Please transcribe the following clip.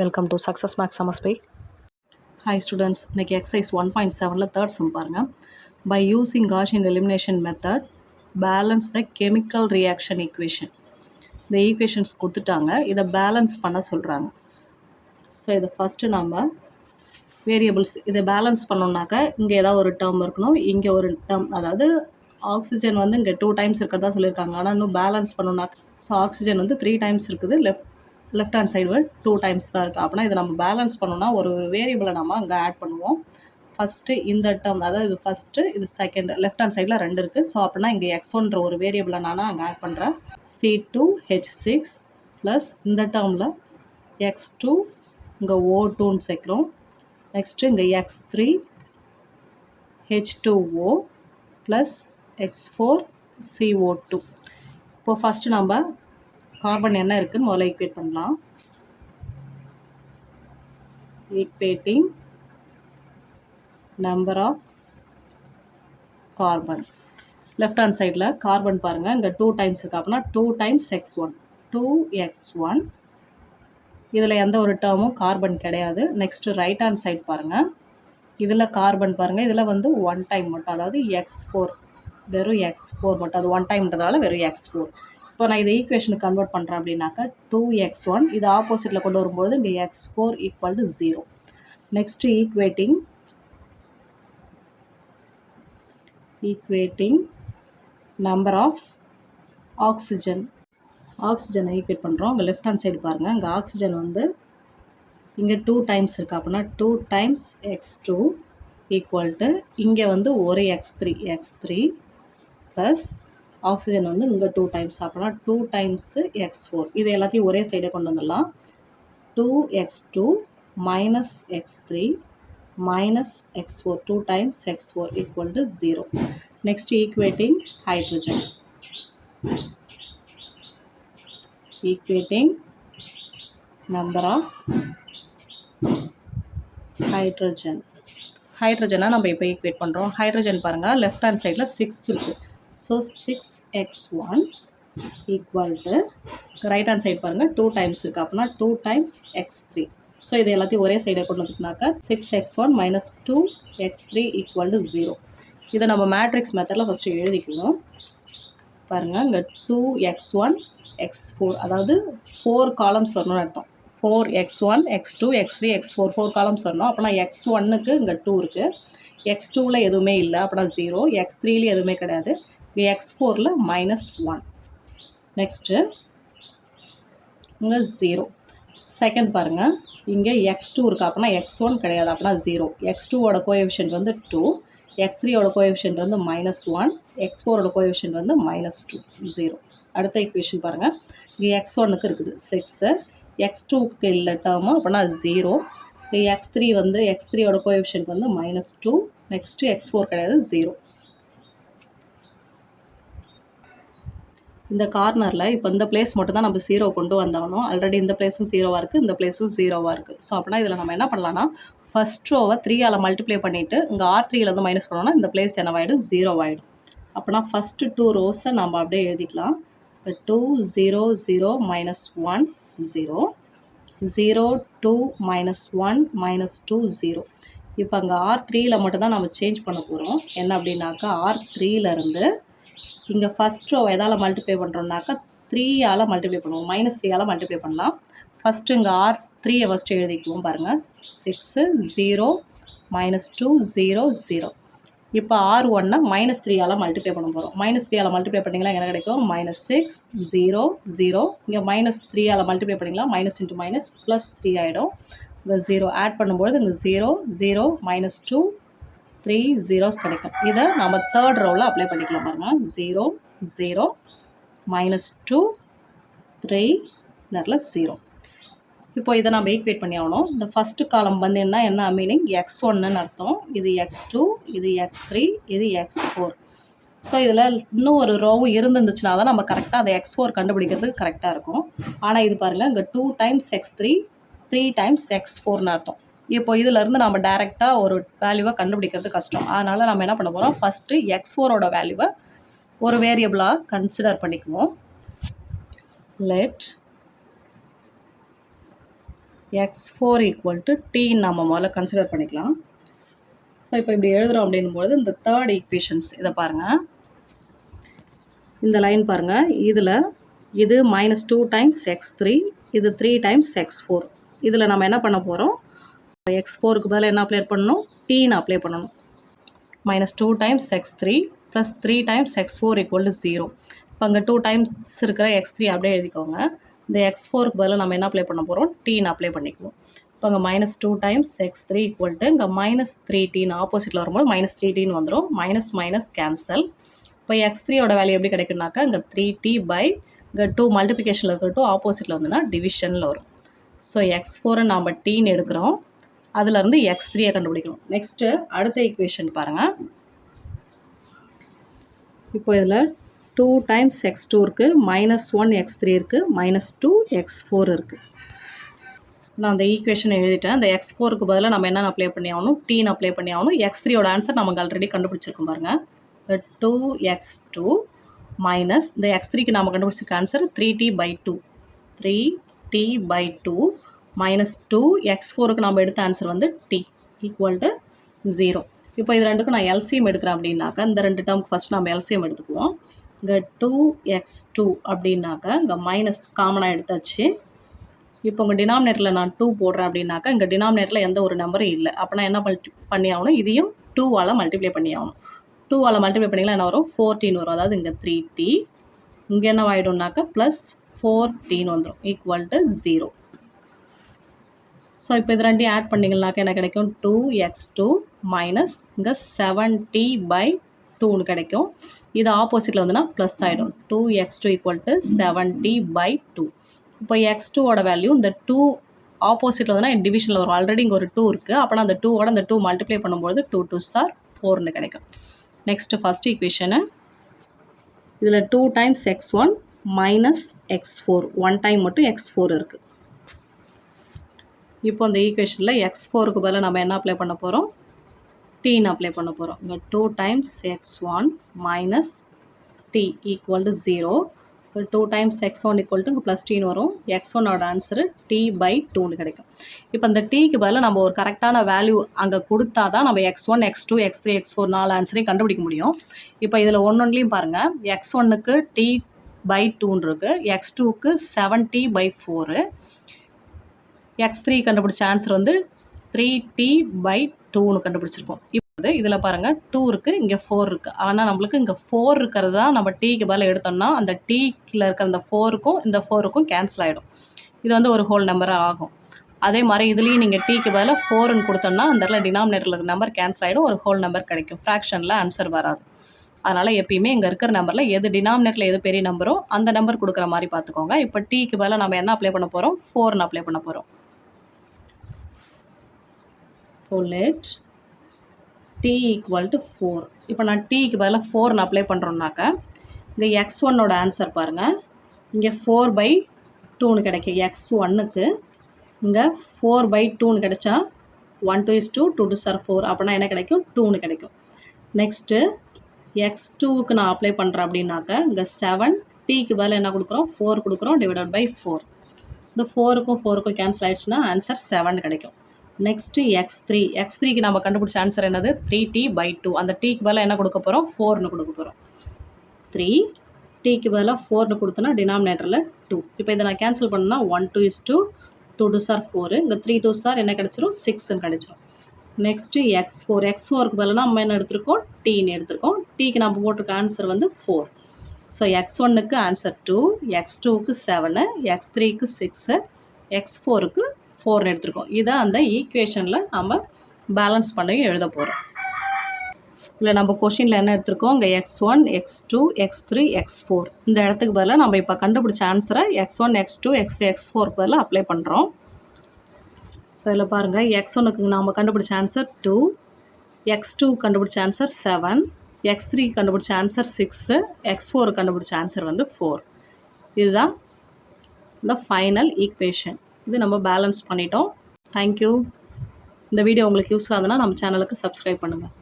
Welcome to success maths சமஸ்பை. Hi students, இன்றைக்கி exercise 1.7 third sum பாருங்கள். By using Gaussian elimination method balance the chemical reaction equation. இந்த equations கொடுத்துட்டாங்க, இதை balance பண்ண சொல்கிறாங்க. ஸோ இதை ஃபஸ்ட்டு நம்ம வேரியபிள்ஸ் இதை பேலன்ஸ் பண்ணோம்னாக்கா இங்கே ஏதாவது ஒரு டேர்ம் இருக்கணும், இங்கே ஒரு டேர்ம், அதாவது ஆக்சிஜன் வந்து இங்கே 2 டைம்ஸ் இருக்கிறதா சொல்லியிருக்காங்க. ஆனால் இன்னும் பேலன்ஸ் பண்ணோம்னாக்கா ஸோ ஆக்சிஜன் வந்து 3 டைம்ஸ் இருக்குது, லெஃப்ட் ஹேண்ட் சைடு 2 டைம்ஸ் தான் இருக்குது. அப்படின்னா இதை நம்ம பேலன்ஸ் பண்ணோம்னா ஒரு வேரியபிளை நம்ம அங்கே ஆட் பண்ணுவோம். ஃபஸ்ட்டு இந்த டேர்ம், அதாவது இது ஃபஸ்ட்டு, இது செகண்ட், லெஃப்ட் ஹேண்ட் சைடில் 2 இருக்குது. ஸோ அப்படின்னா இங்கே x1ன்ற ஒரு வேரியபிளை நான் அங்கே ஆட் பண்ணுறேன். C2H6 ப்ளஸ் இந்த டேர்மில் x2, இங்கே O2ன்னு சேர்க்குறோம். நெக்ஸ்ட்டு இங்கே x3 H2O plus x4 CO2. இப்போ ஃபஸ்ட்டு நம்ம கார்பன் என்ன இருக்குன்னு முதல்ல ஈக்குவேட் பண்ணலாம். Equating number of carbon. Left hand சைடில் கார்பன் பாருங்கள், இங்கே 2 டைம்ஸ் இருக்குது. அப்படின்னா 2 டைம்ஸ் x1, 2x1. இதில் எந்த ஒரு டேர்மும் கார்பன் கிடையாது. நெக்ஸ்ட்டு ரைட் ஹேண்ட் சைட் பாருங்கள், இதில் கார்பன் பாருங்கள், இதில் வந்து 1 டைம் மட்டும், அதாவது x4, வெறும் x4 மட்டும். அது 1 டைம்ன்றதால வெறும் x4. இப்போ நான் இதை ஈக்குவேஷனுக்கு கன்வெர்ட் பண்ணுறேன் அப்படின்னாக்கா 2x1, இது ஆப்போசிட்டில் கொண்டு வரும்போது இங்கே x4 equal to 0. Next equating number of ஆக்சிஜனை ஈக்குவேட் பண்ணுறோம். இங்கே லெஃப்ட் ஹேண்ட் சைடு பாருங்கள், இங்கே ஆக்சிஜன் வந்து இங்கே 2 டைம்ஸ் இருக்குது. அப்படின்னா 2 டைம்ஸ் x2 ஈக்குவல் டு இங்கே வந்து ஒரு x3 ப்ளஸ் ஆக்சிஜன் வந்து இங்கே 2 டைம்ஸ். அப்படின்னா 2 டைம்ஸு x4. இது எல்லாத்தையும் ஒரே சைடை கொண்டு வந்துடலாம். 2x2 minus x3 minus x4, 2 times x4 equal to 0. Next equating hydrogen. Equating number of ஹைட்ரஜனை நம்ம இப்போ ஈக்குவேட் பண்ணுறோம். ஹைட்ரஜன் பாருங்கள், லெஃப்ட் ஹேண்ட் சைடில் 6 இருக்குது. So 6x1 equal to right hand side பாருங்கள் 2 டைம்ஸ் இருக்குது. அப்படின்னா 2 டைம்ஸ் x3. ஸோ இது எல்லாத்தையும் ஒரே சைடை கொண்டு வந்துட்டுனாக்கா 6x1 minus 2x3 equal to 0. இதை நம்ம மேட்ரிக்ஸ் மெத்தடில் ஃபஸ்ட்டு எழுதிக்கணும். பாருங்கள், இங்கே 2x1 x4, அதாவது 4 காலம்ஸ் வரணும்னு அர்த்தம். 4x1 x2 x3 x4 4 columns வரணும். அப்படின்னா x1க்கு இங்கே 2 இருக்குது, x2வில் எதுவுமே இல்லை, அப்படின்னா 0, x3லேயும் எதுவுமே கிடையாது, x4ல் -1. நெக்ஸ்ட்டு இங்கே 0. செகண்ட் பாருங்கள், இங்கே x2 இருக்குது. அப்படின்னா x1 கிடையாது, அப்படின்னா 0. x2ஓட கோஎஃபிஷியன்ட் வந்து 2, x3ஓட கோஎஃபிஷியன்ட் வந்து -1, x4ஓட கோஎஃபிஷியன்ட் வந்து -2, 0. அடுத்த ஈக்குவேஷன் பாருங்கள், இங்கே x1க்கு இருக்குது 6, x2க்கு இல்லை டேர்மு, அப்படின்னா 0. x3 வந்து x3ஓட கோஎஃபிஷியன்ட் வந்து -2, நெக்ஸ்ட்டு x4 கிடையாது, 0. இந்த கார்னரில் இப்போ இந்த பிளேஸ் மட்டும் தான் நம்ம 0 கொண்டு வந்தாகணும். ஆல்ரெடி இந்த பிளேஸும் 0வாக இருக்குது, இந்த பிளேஸும் 0வாக இருக்குது. ஸோ அப்படின்னா இதில் நம்ம என்ன பண்ணலாம்னா ஃபஸ்ட் ரோவை 3ஆல் மல்டிப்ளை பண்ணிவிட்டு இங்கே R3லேருந்து மைனஸ் பண்ணோன்னா இந்த பிளேஸ் என்னவாயிடும், 0 ஆகிடும். அப்படின்னா ஃபஸ்ட்டு 2 ரோஸை நம்ம அப்படியே எழுதிக்கலாம். இப்போ 2 0 0 -1 0 0 2 -1 -2 0. இப்போ அங்கே R3யில் மட்டும்தான் நம்ம சேஞ்ச் பண்ண போகிறோம். என்ன அப்படின்னாக்கா R3லேருந்து இங்கே ஃபஸ்ட் ரோ எதால் மல்டிப்ளை பண்ணுறோம்னாக்கா 3ஆல் மல்டிப்ளை பண்ணுவோம், -3ஆல் மல்டிப்ளை பண்ணலாம். ஃபஸ்ட்டு இங்கே R3யை ஃபஸ்ட்டு எழுதிக்குவோம். பாருங்கள், 6 0 -2 0 0. இப்போ R1 -3ஆல் மல்டிப்ளை பண்ண போகிறோம். -3ஆல் மல்டிப்ளை பண்ணிங்களா என்ன கிடைக்கும், -6 0 0. இங்கே -3ஆல் மல்டிப்ளை பண்ணிங்களா மைனஸ் இன்ட்டு மைனஸ் +3 ஆகிடும். இங்கே 0 ஆட் பண்ணும்போது இங்கே 0 0 -2 3 zeros கிடைக்கும். இதை நம்ம தேர்ட் ரோவில் அப்ளை பண்ணிக்கலாம். பாருங்கள், 0 0 -2 3 0. இப்போ இதை நம்ம ஈக்குவேட் பண்ணி ஆகணும். இந்த ஃபஸ்ட்டு காலம் வந்து என்ன மீனிங், x1ன்னு அர்த்தம், இது x2, இது x3, இது x4. ஸோ இதில் இன்னும் ஒரு ரோவும் இருந்துச்சுன்னா தான் நம்ம கரெக்டாக அந்த x4 கண்டுபிடிக்கிறதுக்கு கரெக்டாக இருக்கும். ஆனால் இது பாருங்கள், இங்கே 2 டைம்ஸ் x3 3 டைம்ஸ் x4ன்னு அர்த்தம். இப்போ இதிலேருந்து நம்ம டைரெக்டாக ஒரு வேல்யூவை கண்டுபிடிக்கிறது கஷ்டம். அதனால் நம்ம என்ன பண்ண போகிறோம், ஃபஸ்ட்டு x4ஓட வேல்யூவை ஒரு வேரியபிளாக கன்சிடர் பண்ணிக்குவோம். லெட் x4 ஈக்குவல் டு டீன்னு நம்ம முதல்ல கன்சிடர் பண்ணிக்கலாம். ஸோ இப்போ இப்படி எழுதுகிறோம் அப்படின்னும்போது இந்த தேர்ட் ஈக்குவேஷன்ஸ் இதை பாருங்கள். இந்த லைன் பாருங்கள். இதில் இது -2 டைம்ஸ் x3, இது 3 டைம்ஸ் x4. இதில் நம்ம என்ன பண்ண போகிறோம், x4க்கு பதில் என்ன அப்ளை பண்ணணும், டீன்னு அப்ளை பண்ணணும். -2 times x3 plus 3 times x4 equal to 0. இப்போ அங்கே 2 டைம்ஸ் இருக்கிற x3 அப்படியே எழுதிக்கோங்க. இந்த x4க்கு பதில் நம்ம என்ன அப்ளை பண்ண போகிறோம், டீன்னு அப்ளை பண்ணிக்குவோம். இப்போ அங்கே -2 டைம்ஸ் x3 ஈக்குவல் டு இங்கே -3tன்னு ஆப்போசிட்டில் வரும்போது -3tன்னு வந்துடும். Minus minus cancel. இப்போ x3யோட வேல்யூ எப்படி கிடைக்குனாக்கா இங்கே 3t பை இங்கே 2 மல்டிப்ளிகேஷனில் இருக்கிற 2 ஆப்போசிட்டில் வந்துன்னா டிவிஷனில் வரும். ஸோ x4 நாம் டீன்னு எடுக்கிறோம். அதுலேருந்து x3யை கண்டுபிடிக்கணும். நெக்ஸ்ட்டு அடுத்த ஈக்குவேஷன் பாருங்கள். இப்போ இதில் 2 டைம்ஸ் x2 இருக்குது, -1 x3 இருக்குது, -2 x4 இருக்குது. நான் அந்த ஈக்குவேஷன் எழுதிட்டேன். அந்த x4க்கு பதிலாக நம்ம என்னென்ன அப்ளை பண்ணி ஆகணும், டீன்னு அப்ளை பண்ணி ஆகணும். x3யோட ஆன்சர் நமக்கு ஆல்ரெடி கண்டுபிடிச்சிருக்கோம் பாருங்கள். 2x2 மைனஸ் இந்த x3க்கு நம்ம கண்டுபிடிச்சிருக்க answer 3t by 2. 3t by 2 minus 2 x4க்கு நம்ம எடுத்த ஆன்சர் வந்து t ஈக்குவல் டு 0. இப்போ இது ரெண்டுக்கும் நான் எல்சிஎம் எடுக்கிறேன் அப்படின்னாக்கா இந்த ரெண்டு டேர்முக்கு ஃபஸ்ட் நம்ம எல்சிஎம் எடுத்துக்குவோம். இங்கே 2x2 அப்படின்னாக்கா இங்கே மைனஸ் காமனாக எடுத்தாச்சு. இப்போ உங்கள் டினாமினேட்டரில் நான் 2 போடுறேன் அப்படின்னாக்கா இங்கே டினாமினேட்டரில் எந்த ஒரு நம்பரும் இல்லை. அப்போ நான் என்ன பண்ணி ஆகணும், இதையும் 2ஆல் மல்டிப்ளை பண்ணி ஆகணும். 2ஆல் மல்டிப்ளை பண்ணிங்கன்னா என்ன வரும், 14 வரும். அதாவது இங்கே 3t, இங்கே என்ன ஆகிடும்னாக்கா ப்ளஸ் 14 வந்துடும் ஈக்குவல் டு 0. ஸோ இப்போ இது ரெண்டையும் ஆட் பண்ணிங்கனாக்கா என்ன கிடைக்கும், 2x2 மைனஸ் இங்கே 7t by 2ன்னு கிடைக்கும். இது ஆப்போசிட்டில் வந்துன்னா ப்ளஸ் ஆகிடும். 2x2 equal to 7t by 2. இப்போ x2ஓட வேல்யூ இந்த 2 ஆப்போசிட்டில் வந்துன்னா டிவிஷனில் வரும். ஆல்ரெடி இங்கே ஒரு 2 இருக்குது. அப்போனா அந்த 2ஓட அந்த 2 மல்டிப்ளை பண்ணும்போது 2 2s are 4ன்னு கிடைக்கும். நெக்ஸ்ட்டு ஃபஸ்ட் ஈக்குவேஷனு, இதில் 2 times x1 minus x4, 1 time மட்டும் x4 இருக்குது. இப்போ அந்த ஈக்குவேஷனில் x4க்கு பதிலாக நம்ம என்ன அப்ளை பண்ண போகிறோம், டீன்னு அப்ளை பண்ண போகிறோம். இங்கே 2 times x1 minus t equal to 0. 2 times x1 equal to இங்கே ப்ளஸ் டீன்னு வரும். x1ஓட ஆன்சரு t by 2ன்னு கிடைக்கும். இப்போ இந்த டீக்கு பதிலாக நம்ம ஒரு கரெக்டான வேல்யூ அங்கே கொடுத்தா தான் நம்ம x1 x2 x3 x4 4 ஆன்சரையும் கண்டுபிடிக்க முடியும். இப்போ இதில் ஒன்றுலையும் பாருங்கள், x1க்கு t by 2ன்னு இருக்குது, x2க்கு 7t by 4, x3 கண்டுபிடிச்ச ஆன்சர் வந்து 3t by 2ன்னு கண்டுபிடிச்சிருக்கோம். இப்போ இதில் பாருங்கள் 2 இருக்குது, இங்கே 4 இருக்குது. ஆனால் நம்மளுக்கு இங்கே 4 இருக்கிறது தான் நம்ம டீக்கு பதிலாக எடுத்தோம்னா அந்த டீக்கில் இருக்கிற அந்த 4க்கும் இந்த 4க்கும் கேன்சல் ஆகிடும். இது வந்து ஒரு ஹோல் நம்பராக ஆகும். அதே மாதிரி இதுலேயும் நீங்கள் டீக்கு பதிலாக 4ன்னு கொடுத்தோம்னா அந்த இடத்துல டினாமினேட்டரில் இருக்கிற நம்பர் கேன்சல் ஆகிடும், ஒரு ஹோல் நம்பர் கிடைக்கும். ஃப்ராக்ஷனில் ஆன்சர் வராது. அதனால் எப்பயுமே இங்கே இருக்கிற நம்பரில் எது டினாமினேட்டரில் எது பெரிய நம்பரோ அந்த நம்பர் கொடுக்குற மாதிரி பார்த்துக்கோங்க. இப்போ டீக்கு பதிலாக நம்ம என்ன அப்ளை பண்ண போகிறோம், 4ன்னு அப்ளை பண்ண போகிறோம். let t equal to 4. இப்போ நான் டீக்கு பதிலாக 4ன்னு அப்ளை பண்ணுறோம்னாக்கா இந்த x1ஓட ஆன்சர் பாருங்கள், இங்கே 4 by 2ன்னு கிடைக்கும். x1க்கு இங்கே 4 by 2ன்னு கிடைச்சா 1 2 is 2 2 2s are 4. அப்படின்னா என்ன கிடைக்கும், 2ன்னு கிடைக்கும். நெக்ஸ்ட்டு x2க்கு நான் அப்ளை பண்ணுறேன் அப்படின்னாக்கா இங்கே 7, டீக்கு பதிலாக என்ன கொடுக்குறோம், 4 கொடுக்குறோம், டிவைடட் பை 4. இந்த 4க்கும் 4க்கும் கேன்சல் ஆகிடுச்சுன்னா ஆன்சர் 7 கிடைக்கும். நெக்ஸ்ட்டு x3க்கு நம்ம கண்டுபிடிச்ச ஆன்சர் என்னது, 3t by 2. அந்த டீக்கு பதிலாக என்ன கொடுக்க போகிறோம், 4ன்னு கொடுக்க போகிறோம். 3 டீக்கு பதிலாக 4ன்னு கொடுத்தோன்னா டினாமினேட்டரில் 2. இப்போ இதை நான் கேன்சல் பண்ணா 1 2 is 2 2 2s are 4. இங்கே 3 2s are என்ன கிடைச்சிரும், 6ன்னு கிடைச்சிரும். நெக்ஸ்ட்டு x4க்கு பதிலாக நம்ம என்ன எடுத்திருக்கோம், டீன்னு எடுத்திருக்கோம். டீக்கு நம்ம போட்டிருக்க ஆன்சர் வந்து 4. ஸோ x1க்கு ஆன்சர் 2, x2க்கு 7, x3க்கு 6, x4க்கு 4ன்னு எடுத்திருக்கோம். இதை அந்த ஈக்குவேஷனில் நம்ம பேலன்ஸ் பண்ணி எழுத போகிறோம். இல்லை நம்ம கொஷினில் என்ன எடுத்திருக்கோம், இங்கே x1 x2 x3 x4 இந்த இடத்துக்கு பதிலாக நம்ம இப்போ கண்டுபிடிச்ச ஆன்சரை x1 x2 x3 x4க்கு பதிலாக அப்ளை பண்ணுறோம். இதில் பாருங்கள், x1க்கு நாம் கண்டுபிடிச்ச ஆன்சர் 2, x2 கண்டுபிடிச்ச ஆன்சர் 7, x3 கண்டுபிடிச்ச ஆன்சர் 6, x4 கண்டுபிடிச்ச ஆன்சர் வந்து 4. இதுதான் இந்த ஃபைனல் ஈக்குவேஷன். இது நம்ம பேலன்ஸ் பண்ணிட்டோம். தேங்க்யூ. இந்த வீடியோ உங்களுக்கு யூஸ்ஃபுல்லாக இருந்ததுன்னா நம்ம சேனலுக்கு சப்ஸ்கிரைப் பண்ணுங்கள்.